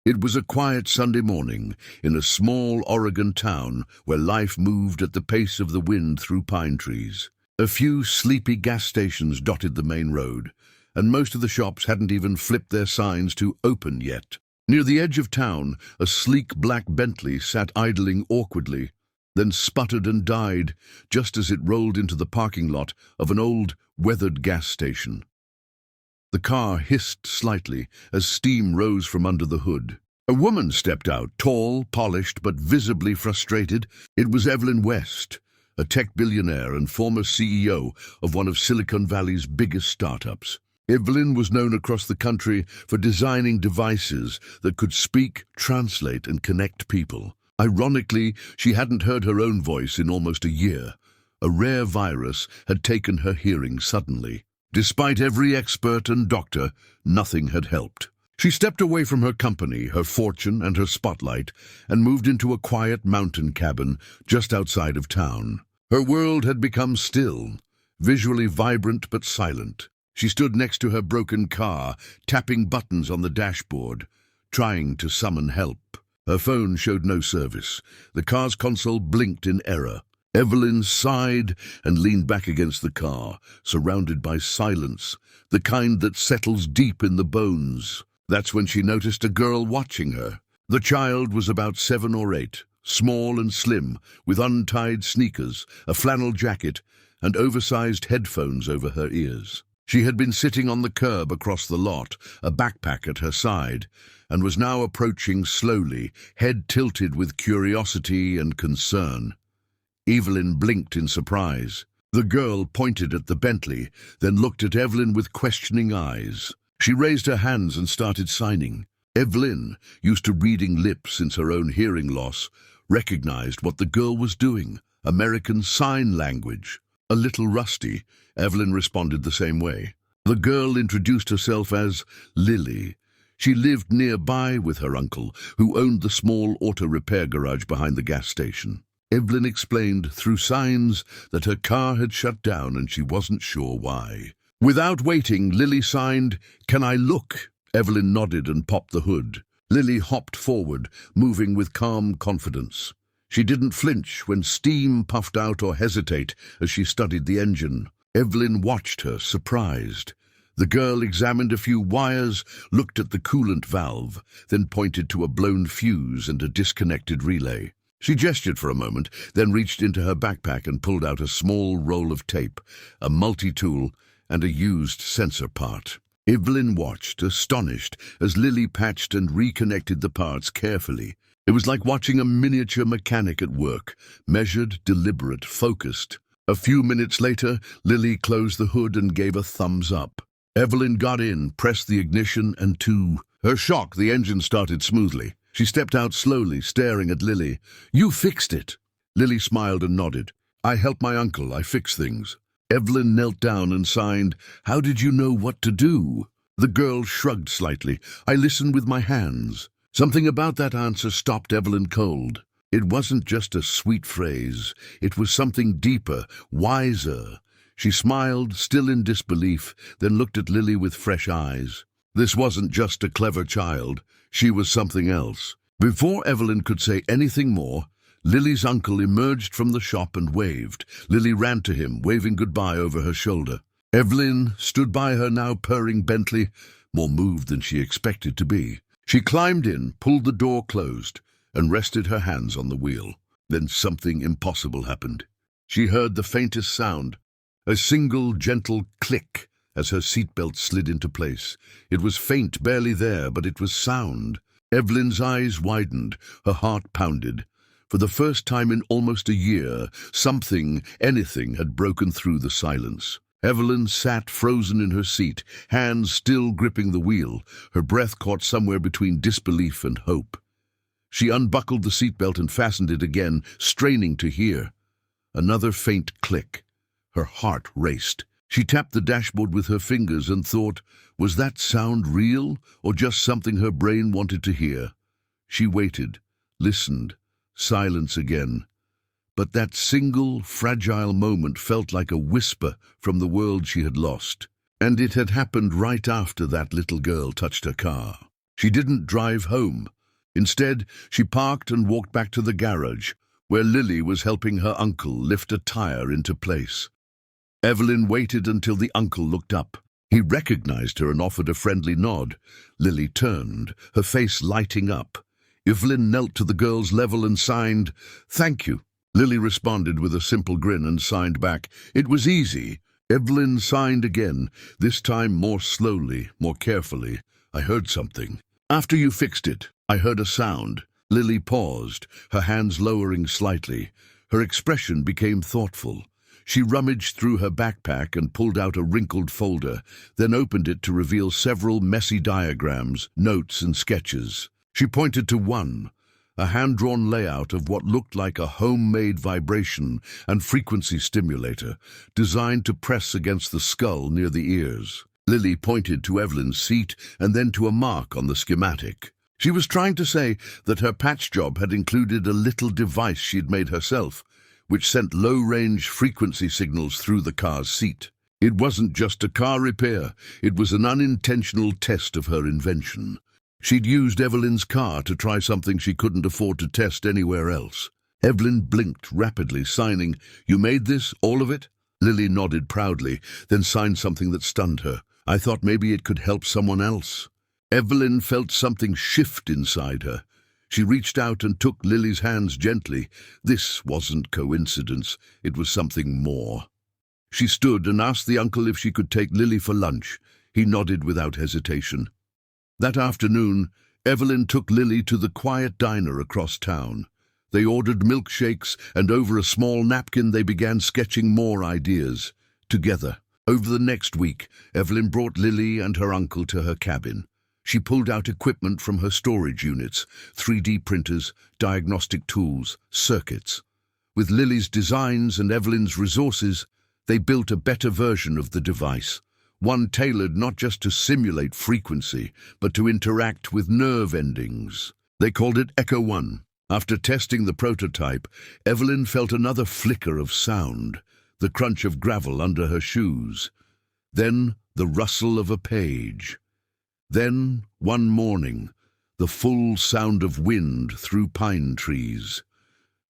It was a quiet Sunday morning in a small Oregon town where life moved at the pace of the wind through pine trees. A few sleepy gas stations dotted the main road, and most of the shops hadn't even flipped their signs to open yet. Near the edge of town, a sleek black Bentley sat idling awkwardly, then sputtered and died just as it rolled into the parking lot of an old, weathered gas station. The car hissed slightly as steam rose from under the hood. A woman stepped out, tall, polished, but visibly frustrated. It was Evelyn West, a tech billionaire and former CEO of one of Silicon Valley's biggest startups. Evelyn was known across the country for designing devices that could speak, translate, and connect people. Ironically, she hadn't heard her own voice in almost a year. A rare virus had taken her hearing suddenly. Despite every expert and doctor, nothing had helped. She stepped away from her company, her fortune, and her spotlight, and moved into a quiet mountain cabin just outside of town. Her world had become still, visually vibrant but silent. She stood next to her broken car, tapping buttons on the dashboard, trying to summon help. Her phone showed no service. The car's console blinked in error. Evelyn sighed and leaned back against the car, surrounded by silence, the kind that settles deep in the bones. That's when she noticed a girl watching her. The child was about 7 or 8, small and slim, with untied sneakers, a flannel jacket, and oversized headphones over her ears. She had been sitting on the curb across the lot, a backpack at her side, and was now approaching slowly, head tilted with curiosity and concern. Evelyn blinked in surprise. The girl pointed at the Bentley, then looked at Evelyn with questioning eyes. She raised her hands and started signing. Evelyn, used to reading lips since her own hearing loss, recognized what the girl was doing. American Sign Language. A little rusty, Evelyn responded the same way. The girl introduced herself as Lily. She lived nearby with her uncle, who owned the small auto repair garage behind the gas station. Evelyn explained through signs that her car had shut down and she wasn't sure why. Without waiting, Lily signed, "Can I look?" Evelyn nodded and popped the hood. Lily hopped forward, moving with calm confidence. She didn't flinch when steam puffed out or hesitate as she studied the engine. Evelyn watched her, surprised. The girl examined a few wires, looked at the coolant valve, then pointed to a blown fuse and a disconnected relay. She gestured for a moment, then reached into her backpack and pulled out a small roll of tape, a multi-tool, and a used sensor part. Evelyn watched, astonished, as Lily patched and reconnected the parts carefully. It was like watching a miniature mechanic at work, measured, deliberate, focused. A few minutes later, Lily closed the hood and gave a thumbs up. Evelyn got in, pressed the ignition, and to her shock, the engine started smoothly. She stepped out slowly, staring at Lily. "You fixed it." Lily smiled and nodded. "I help my uncle. I fix things." Evelyn knelt down and signed, "How did you know what to do?" The girl shrugged slightly. "I listened with my hands." Something about that answer stopped Evelyn cold. It wasn't just a sweet phrase. It was something deeper, wiser. She smiled, still in disbelief, then looked at Lily with fresh eyes. This wasn't just a clever child. She was something else. Before Evelyn could say anything more, Lily's uncle emerged from the shop and waved. Lily ran to him, waving goodbye over her shoulder. Evelyn stood by her now purring Bentley, more moved than she expected to be. She climbed in, pulled the door closed, and rested her hands on the wheel. Then something impossible happened. She heard the faintest sound, a single gentle click as her seatbelt slid into place. It was faint, barely there, but it was sound. Evelyn's eyes widened, her heart pounded. For the first time in almost a year, something, anything, had broken through the silence. Evelyn sat frozen in her seat, hands still gripping the wheel, her breath caught somewhere between disbelief and hope. She unbuckled the seatbelt and fastened it again, straining to hear. Another faint click. Her heart raced. She tapped the dashboard with her fingers and thought, was that sound real or just something her brain wanted to hear? She waited, listened. Silence again. But that single, fragile moment felt like a whisper from the world she had lost. And it had happened right after that little girl touched her car. She didn't drive home. Instead, she parked and walked back to the garage, where Lily was helping her uncle lift a tire into place. Evelyn waited until the uncle looked up. He recognized her and offered a friendly nod. Lily turned, her face lighting up. Evelyn knelt to the girl's level and signed, "Thank you." Lily responded with a simple grin and signed back, "It was easy." Evelyn signed again, this time more slowly, more carefully. "I heard something." "After you fixed it, I heard a sound." Lily paused, her hands lowering slightly. Her expression became thoughtful. She rummaged through her backpack and pulled out a wrinkled folder, then opened it to reveal several messy diagrams, notes and sketches. She pointed to one, a hand-drawn layout of what looked like a homemade vibration and frequency stimulator, designed to press against the skull near the ears. Lily pointed to Evelyn's seat and then to a mark on the schematic. She was trying to say that her patch job had included a little device she'd made herself, which sent low-range frequency signals through the car's seat. It wasn't just a car repair, it was an unintentional test of her invention. She'd used Evelyn's car to try something she couldn't afford to test anywhere else. Evelyn blinked rapidly, signing, "You made this, all of it?" Lily nodded proudly, then signed something that stunned her. "I thought maybe it could help someone else." Evelyn felt something shift inside her. She reached out and took Lily's hands gently. This wasn't coincidence, it was something more. She stood and asked the uncle if she could take Lily for lunch. He nodded without hesitation. That afternoon, Evelyn took Lily to the quiet diner across town. They ordered milkshakes, and over a small napkin they began sketching more ideas. Together, over the next week, Evelyn brought Lily and her uncle to her cabin. She pulled out equipment from her storage units, 3D printers, diagnostic tools, circuits. With Lily's designs and Evelyn's resources, they built a better version of the device, one tailored not just to simulate frequency, but to interact with nerve endings. They called it Echo 1. After testing the prototype, Evelyn felt another flicker of sound, the crunch of gravel under her shoes. Then the rustle of a page. Then, one morning, the full sound of wind through pine trees.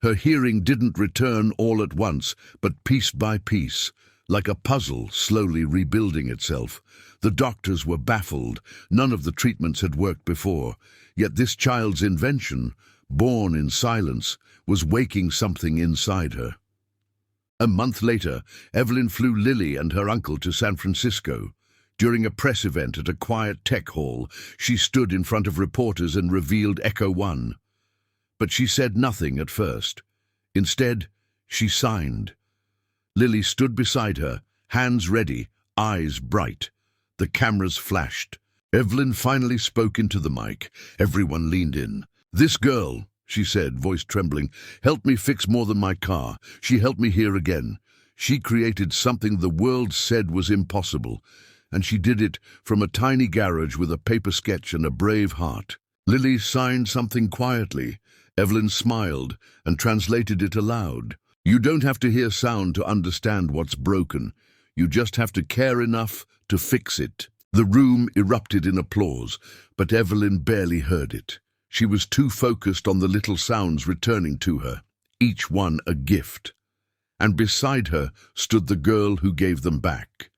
Her hearing didn't return all at once, but piece by piece, like a puzzle slowly rebuilding itself. The doctors were baffled. None of the treatments had worked before. Yet this child's invention, born in silence, was waking something inside her. A month later, Evelyn flew Lily and her uncle to San Francisco. During a press event at a quiet tech hall, she stood in front of reporters and revealed Echo 1. But she said nothing at first. Instead, she signed. Lily stood beside her, hands ready, eyes bright. The cameras flashed. Evelyn finally spoke into the mic. Everyone leaned in. "This girl," she said, voice trembling, "helped me fix more than my car. She helped me here again. She created something the world said was impossible. And she did it from a tiny garage with a paper sketch and a brave heart." Lily signed something quietly. Evelyn smiled and translated it aloud. "You don't have to hear sound to understand what's broken. You just have to care enough to fix it." The room erupted in applause, but Evelyn barely heard it. She was too focused on the little sounds returning to her, each one a gift. And beside her stood the girl who gave them back.